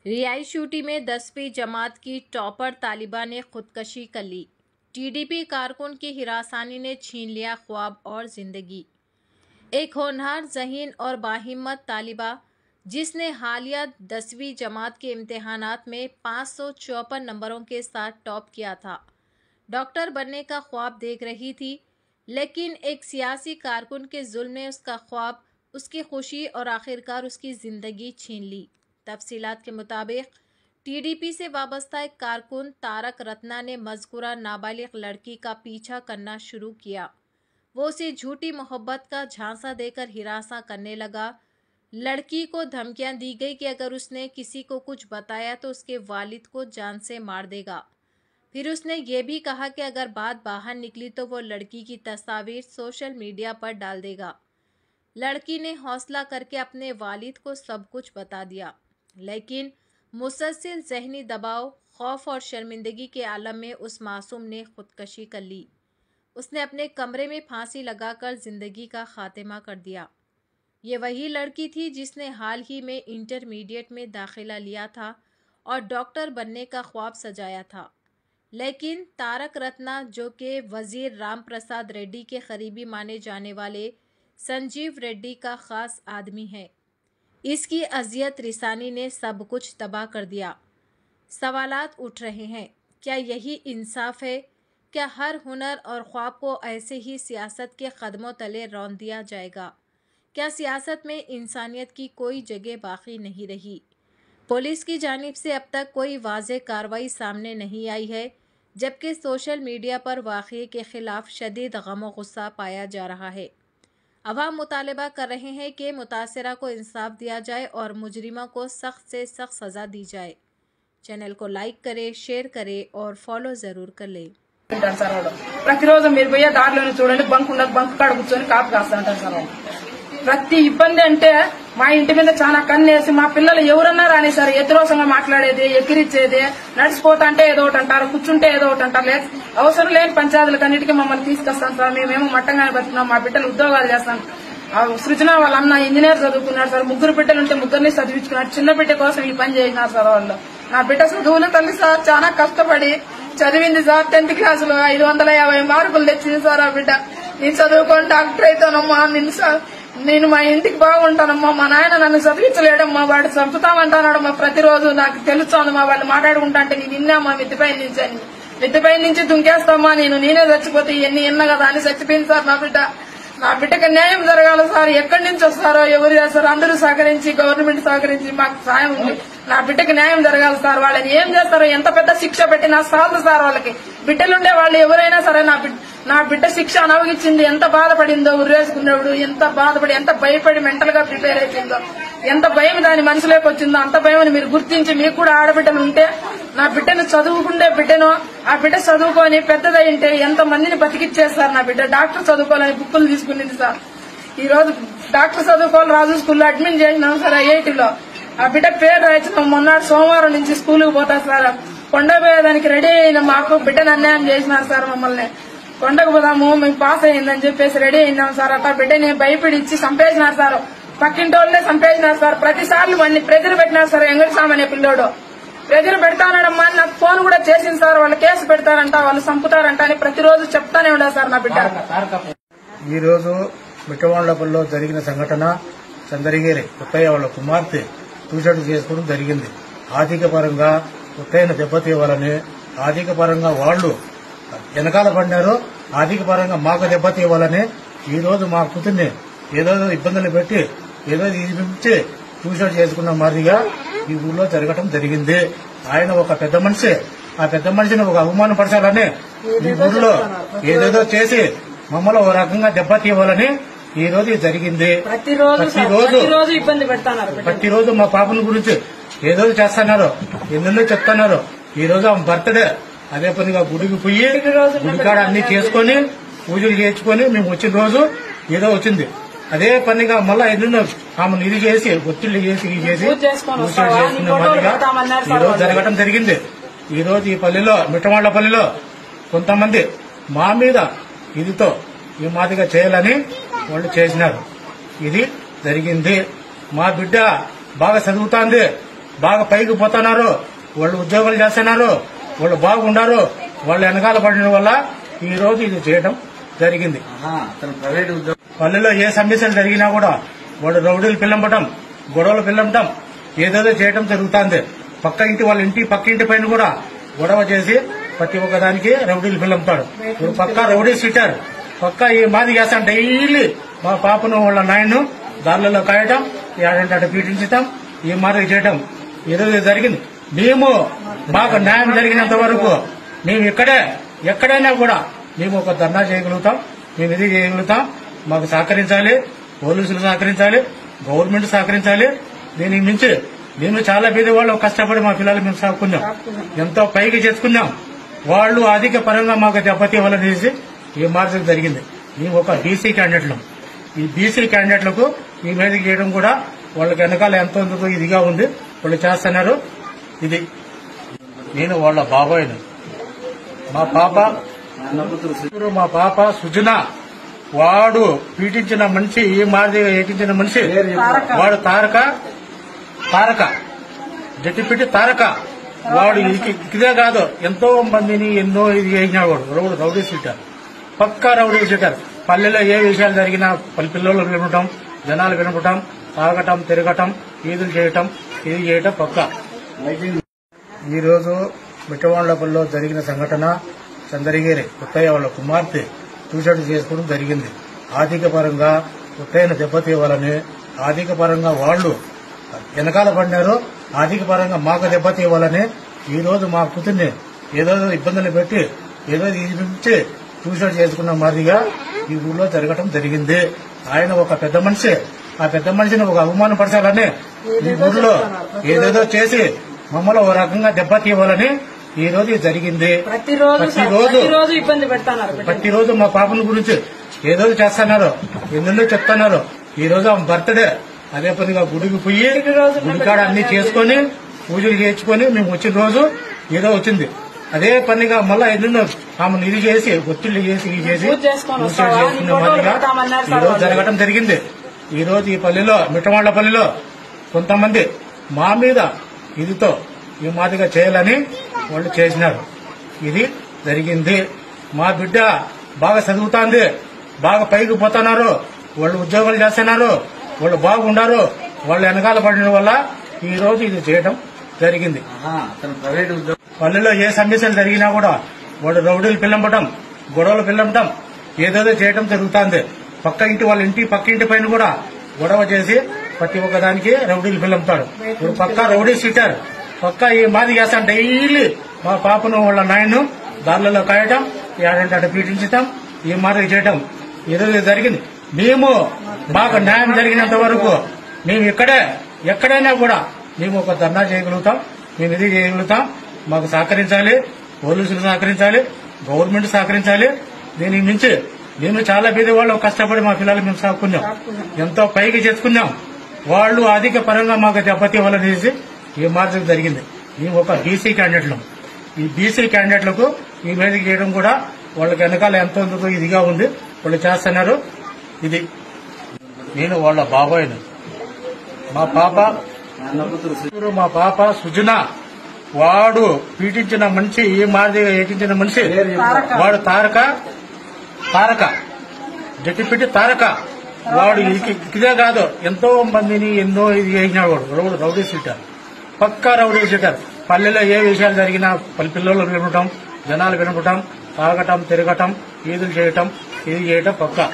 रिहाइश UT में 10वीं जमात की टॉपर तालिबा ने खुदकशी कर ली। टीडीपी कारकुन की हिरासानी ने छीन लिया ख्वाब और जिंदगी। एक होनहार, ज़हीन और बाहिम्मत तालिबा जिसने हालिया 10वीं जमात के इम्तिहानात में 554 नंबरों के साथ टॉप किया था, डॉक्टर बनने का ख्वाब देख रही थी, लेकिन एक सियासी कारकुन के जुल्म ने उसका ख्वाब, उसकी खुशी और आखिरकार उसकी ज़िंदगी छीन ली। तफसीलात के मुताबिक टीडीपी से वाबस्ता एक कारकुन तारक रत्ना ने मज़कूरा नाबालिग लड़की का पीछा करना शुरू किया। वो उसे झूठी मोहब्बत का झांसा देकर हिरासा करने लगा। लड़की को धमकियां दी गई कि अगर उसने किसी को कुछ बताया तो उसके वालिद को जान से मार देगा। फिर उसने ये भी कहा कि अगर बात बाहर निकली तो वो लड़की की तस्वीर सोशल मीडिया पर डाल देगा। लड़की ने हौसला करके अपने वालिद को सब कुछ बता दिया, लेकिन मुसलसल ज़हनी दबाव, खौफ और शर्मिंदगी के आलम में उस मासूम ने खुदकशी कर ली। उसने अपने कमरे में फांसी लगाकर ज़िंदगी का खात्मा कर दिया। ये वही लड़की थी जिसने हाल ही में इंटरमीडिएट में दाखिला लिया था और डॉक्टर बनने का ख्वाब सजाया था, लेकिन तारक रत्ना, जो कि वज़ीर राम प्रसाद रेड्डी के करीबी माने जाने वाले संजीव रेड्डी का ख़ास आदमी है, इसकी अजियत रिसानी ने सब कुछ तबाह कर दिया। सवालात उठ रहे हैं, क्या यही इंसाफ है? क्या हर हुनर और ख्वाब को ऐसे ही सियासत के कदमों तले रौंद दिया जाएगा? क्या सियासत में इंसानियत की कोई जगह बाकी नहीं रही? पुलिस की जानिब से अब तक कोई वाज़ेह कार्रवाई सामने नहीं आई है, जबकि सोशल मीडिया पर वाक़ये के खिलाफ शदीद गम और गुस्सा पाया जा रहा है। अवाम मुतालबा कर रहे हैं कि मुतासिरा को इंसाफ दिया जाए और मुजरिमों को सख्त से सख्त सज़ा दी जाए। चैनल को लाइक करें, शेयर करें और फॉलो ज़रूर कर लें। ప్రతిరోజు మీరు పోయే దారిలోనే చూడండి, బంక్ ఉండదు, బంక్ కాడ కూర్చొని కాపు కాస్తుంటారు సార్. ప్రతి ఇబ్బంది అంటే మా ఇంటి మీద చాలా కన్నేసి మా పిల్లలు ఎవరన్నా రాని సార్ ఎదురోసంగా మాట్లాడేది, ఎక్కిరిచ్చేది, నడిచిపోతా అంటే ఏదో ఒకటి అంటారు, కూర్చుంటే ఏదో ఒకటి అంటారు. అవసరం లేని పంచాయతీలకు అన్నిటికీ మమ్మల్ని తీసుకొస్తాం సార్. మేమేమో మట్టంగానే బతున్నాం, మా బిడ్డలు ఉద్యోగాలు చేస్తాం. సృజన వాళ్ళ అన్న ఇంజనీర్ చదువుకున్నాడు సార్, ముగ్గురు బిడ్డలుంటే ముగ్గురిని చదివించుకున్నాడు. చిన్న బిడ్డ కోసం ఈ పని చేసినారు సార్ వాళ్ళు. నా బిడ్డ చదువుల తల్లి సార్, చాలా కష్టపడి చదివింది సార్. 10th క్లాసులో 550 మార్కులు తెచ్చింది సార్ ఆ బిడ్డ. నేను చదువుకొని డాక్టర్ అవుతానమ్మా, నేను మా ఇంటికి బాగుంటానమ్మా, మా నాయన నన్ను చదివించలేడమ్మా, వాడు చంపుతామంటానాడమ్మా. ప్రతిరోజు నాకు తెలుస్తోందమ్మా, వాళ్ళు మాట్లాడుకుంటా అంటే నేను విన్నామ్మా మిద్దిపై నుంచి అని. మిద్దిపై నుంచి దుంకేస్తామ్మా, నేనే చచ్చిపోతే ఇవన్నీ విన్నా కదా అని చచ్చిపోయింది సార్ నా బిడ్డ. నా బిడ్డకి న్యాయం జరగాలి సార్. ఎక్కడి నుంచి వస్తారో, ఎవరు చేస్తారో అందరూ సహకరించి, గవర్నమెంట్ సహకరించి మాకు సాయం ఉంది. నా బిడ్డకి న్యాయం జరగాలి సార్. వాళ్ళని ఏం చేస్తారో, ఎంత పెద్ద శిక్ష పెట్టినా చాలు సార్. వాళ్ళకి బిడ్డలుండే వాళ్ళు ఎవరైనా సరే నా బిడ్డ శిక్ష అనుభవించింది, ఎంత బాధపడిందో, ఉరేసుకునేవాడు ఎంత బాధపడి, ఎంత భయపడి మెంటల్ గా ప్రిపేర్ అయిపోయిందో, ఎంత భయం దాని మనసులోకి వచ్చిందో, అంత భయం మీరు గుర్తించి, మీకు కూడా ఆడబిడ్డలు ఉంటే నా బిడ్డను చదువుకుండే బిడ్డను, ఆ బిడ్డ చదువుకొని పెద్దదైంటే ఎంత మందిని బతికిచ్చేస్తారు. నా బిడ్డ డాక్టర్ చదువుకోవాలని బుక్కులు తీసుకునేది సార్. ఈ రోజు డాక్టర్ చదువుకోవాలి రాజు స్కూల్లో అడ్మిట్ చేసినాం సార్, ఐఐటీలో. ఆ బిడ్డ పేరు రాయించినాం. మొన్నటి సోమవారం నుంచి స్కూల్కి పోతారు సార్. కొండకు పోయేదానికి రెడీ అయిన మాకు బిడ్డను అన్యాయం చేసినారు సార్. మమ్మల్ని కొండకు పోదాము, మేము పాస్ అయ్యిందని చెప్పేసి రెడీ అయినాం సార్. అట్లా బిడ్డని భయపడి ఇచ్చి చంపేసినారు సార్. పక్కింటి వాళ్ళనే చంపేసినారు సార్. ప్రతిసార్లు మళ్ళీ ప్రెజర్ పెట్టినారు సార్. వెంకటస్వామి అనే పిల్లోడు ప్రెజర్ పెడతానడమ్మా అని నాకు ఫోన్ కూడా చేసింది సార్. వాళ్ళు కేసు పెడతారంట, వాళ్ళు చంపుతారంట అని ప్రతిరోజు చెప్తానే ఉండాలి సార్ నా బిడ్డ. ఈ రోజు మిట్టవాళ్లపల్లిలో జరిగిన సంఘటన, చంద్రగిరి పుట్టయ్య వాళ్ళ కుమార్తె సూసైడ్ చేసుకోవడం జరిగింది. ఆర్థిక పరంగా పుట్టయ్యను దెబ్బతీయాలని, ఆర్థిక పరంగా వాళ్ళు వెనకాల పడినారు, ఆర్థిక పరంగా మాకు దెబ్బతీయాలని ఈ రోజు మా కూతుర్ని ఏదో ఇబ్బందులు పెట్టి ఏదో ఇచ్చి సూసైడ్ చేసుకున్న మాదిరిగా ఈ ఊళ్ళో జరగటం జరిగింది. ఆయన ఒక పెద్ద మనిషి, ఆ పెద్ద మనిషిని ఒక అవమానపరచాలని ఈ ఊళ్ళో ఏదేదో చేసి మమ్మల్ని ఒక రకంగా దెబ్బతీయాలని ఈ రోజు జరిగింది. ప్రతిరోజు మా పాపల గురించి ఏదో చేస్తున్నారు, ఎన్నెన్నో చెప్తున్నారు. ఈ రోజు ఆమె బర్త్డే, అదే పనిగా గుడికి పోయి గుడికాడ అన్ని చేసుకుని పూజలు చేయించుకొని మేము వచ్చిన రోజు ఏదో వచ్చింది. అదే పనిగా మళ్ళా ఎన్నెన్నో ఆమెను ఇది చేసి ఒత్తిళ్లు చేసి చేసుకునే మాదిరిగా ఈ రోజు జరగడం జరిగింది. ఈ రోజు ఈ పల్లెలో, మిట్టవాళ్లపల్లిలో కొంతమంది మా మీద ఇదితో ఈ మాదిరిగా చేయాలని వాళ్ళు చేసినారు. ఇది జరిగింది. మా బిడ్డ బాగా చదువుతాంది, బాగా పైకి పోతున్నారు, వాళ్ళు ఉద్యోగాలు చేస్తున్నారు, వాళ్ళు బాగుండారు, వాళ్ళు వెనకాల పడిన వల్ల ఈ రోజు ఇది చేయడం జరిగింది. పల్లెలో ఏ సమస్యలు జరిగినా కూడా వాళ్ళు రౌడీలు పిల్లంపటం, గొడవలు పిల్లంపటం, ఏదేదో చేయడం జరుగుతుంది. పక్క ఇంటి వాళ్ళ ఇంటి పక్క ఇంటి పైన కూడా గొడవ చేసి ప్రతి ఒక్కదానికి రౌడీలు పిల్లంపుతాడు. ఇప్పుడు పక్క రౌడీ సీటర్ పక్క ఈ మాది చేస్తాం. డైలీ మా పాపను వాళ్ళ నాయన్ను దారులలో కాయటం, ఏడంటే అటు పీడించటం, ఈ మాదిరి చేయటం ఈరోజు జరిగింది. మేము మాకు న్యాయం జరిగినంత వరకు మేము ఎక్కడైనా కూడా మేము ఒక ధర్నా చేయగలుగుతాం, మేము ఇది చేయగలుగుతాం. మాకు సహకరించాలి, పోలీసులు సహకరించాలి, గవర్నమెంట్ సహకరించాలి. దీనికి మించి మేము చాలా పేదవాళ్ళు కష్టపడి మా పిల్లలు మేము సాగుకున్నాం, ఎంతో పైకి చేసుకున్నాం. వాళ్ళు అధిక పరంగా మాకు దెబ్బతీయాలని చేసి ఈ మార్చడం జరిగింది. మేము ఒక బీసీ క్యాండిడేట్లు, ఈ బీసీ క్యాండిడేట్లకు ఈ మీదకి చేయడం కూడా వాళ్ళకి వెనకాల ఎంతో ఇదిగా ఉంది, వాళ్ళు చేస్తున్నారు. ఇది నేను వాళ్ళ బాబాయిని, మా పాప సుజన, వాడు పీటించిన మనిషి, ఈ మాదిరిగా ఏటించిన మనిషి వాడు తారక జట్టిపిట్టి తారక. వాడు ఇదే కాదు, ఎంతో మందిని ఎన్నో ఇది చేసినాడు. వాడు రౌడీ సీటర్, పక్కా రౌడీ సీటర్. పల్లెలో ఏ విషయాలు జరిగినా పిల్లలు వినపటం, జనాలు వినపటం, తాగటం, తిరగటం, ఈదులు చేయటం, ఇది చేయటం పక్కా. ఈ రోజు మిట్టవాండ్లపల్లిలో జరిగిన సంఘటన చంద్రగిరి పుట్టయ్య వాళ్ళ కుమార్తె సూసైడ్ చేసుకోవడం జరిగింది. ఆర్థిక పరంగా పుట్టయ్యను దెబ్బతీయాలని, ఆర్థిక పరంగా వాళ్ళు వెనకాల పడినారు, ఆర్థిక పరంగా మాకు దెబ్బతీయాలని ఈ రోజు మా కూతుర్ని ఏదో ఇబ్బందులు పెట్టి ఏదో నుంచి సూసైడ్ చేసుకున్న మాదిరిగా ఈ ఊళ్ళో జరగటం జరిగింది. ఆయన ఒక పెద్ద మనిషి, ఆ పెద్ద మనిషిని ఒక అవమానపరచాలని ఈ ఊళ్ళో ఏదేదో చేసి మమ్మల్ని ఒక రకంగా దెబ్బతీయాలని ఈ రోజు ఇది జరిగింది. ప్రతిరోజు మా పాపల గురించి ఏదో చేస్తున్నారు, ఎన్నెన్నో చెప్తున్నారు. ఈ రోజు ఆమె బర్త్డే, అదే పనిగా గుడికి పోయి గుడికాడ అన్ని చేసుకుని పూజలు చేయించుకొని మేము వచ్చిన రోజు ఏదో వచ్చింది. అదే పనిగా మళ్ళా ఎన్నెన్నో ఆమెను ఇది చేసి ఒత్తిళ్లు చేసి ఇది చేసి చేసుకునే మాదిరిగా ఈ రోజు జరగడం జరిగింది. ఈ రోజు ఈ పల్లెలో మిట్టవాండ్లపల్లిలో కొంతమంది మా మీద ఇదితో ఈ మాదిరిగా చేయాలని వాళ్ళు చేసినారు. ఇది జరిగింది. మా బిడ్డ బాగా చదువుతాంది, బాగా పైకి పోతున్నారు, వాళ్ళు ఉద్యోగాలు చేస్తున్నారు, వాళ్ళు బాగుండారు, వాళ్ళు వెనకాల పడిన వల్ల ఈ రోజు ఇది చేయడం జరిగింది. పల్లెలో ఏ సమస్యలు జరిగినా కూడా వాళ్ళు రౌడీలు పిల్లంపటం, గొడవలు పిల్లంపటం, ఏదేదో చేయడం జరుగుతుంది. పక్క ఇంటి వాళ్ళ ఇంటి పక్క ఇంటి పైన కూడా గొడవ చేసి ప్రతి ఒక్కదానికి రౌడీలు పిల్లంపుతాడు. ఇప్పుడు పక్క రౌడీ సీటర్ పక్క ఈ మాది చేస్తాం. డైలీ మా పాపను వాళ్ళ నాయన్ను దారులలో కాయటం, ఏడంటే అటు పీడించటం, ఈ మాదిరి చేయటం ఈరోజు జరిగింది. మేము మాకు న్యాయం జరిగినంత వరకు మేము ఎక్కడైనా కూడా మేము ఒక ధర్నా చేయగలుగుతాం, మేము ఇది చేయగలుగుతాం. మాకు సహకరించాలి, పోలీసులు సహకరించాలి, గవర్నమెంట్ సహకరించాలి. దీనికి మించి మేము చాలా పేదవాళ్ళు కష్టపడి మా పిల్లలు మేము సాగుకున్నాం, ఎంతో పైకి చేసుకున్నాం. వాళ్ళు అధిక పరంగా మాకు దెబ్బతీయాలని చేసి ఈ మార్చడం జరిగింది. మేము ఒక బీసీ క్యాండిడేట్లు, ఈ బీసీ క్యాండిడేట్లకు ఈ మీదకి చేయడం కూడా వాళ్ళకి వెనకాల ఎంతో ఇదిగా ఉంది, వాళ్ళు చేస్తున్నారు. ఇది నేను వాళ్ళ బాబాయిని, మా పాప సుజన, వాడు పీటించిన మనిషి, ఈ మాదిరిగా ఏటించిన మనిషి వాడు తారక జట్టిపిట్టి తారక. వాడు ఇదే కాదు, ఎంతో మందిని ఎన్నో ఇది చేసినాడు. వాడు రౌడీ సీటర్, పక్కా రౌడీ సీటర్. పల్లెలో ఏ విషయాలు జరిగినా పిల్లలు వినపటం, జనాలు వినపటం, తాగటం, తిరగటం, ఈదులు చేయటం, ఇది చేయటం పక్కా.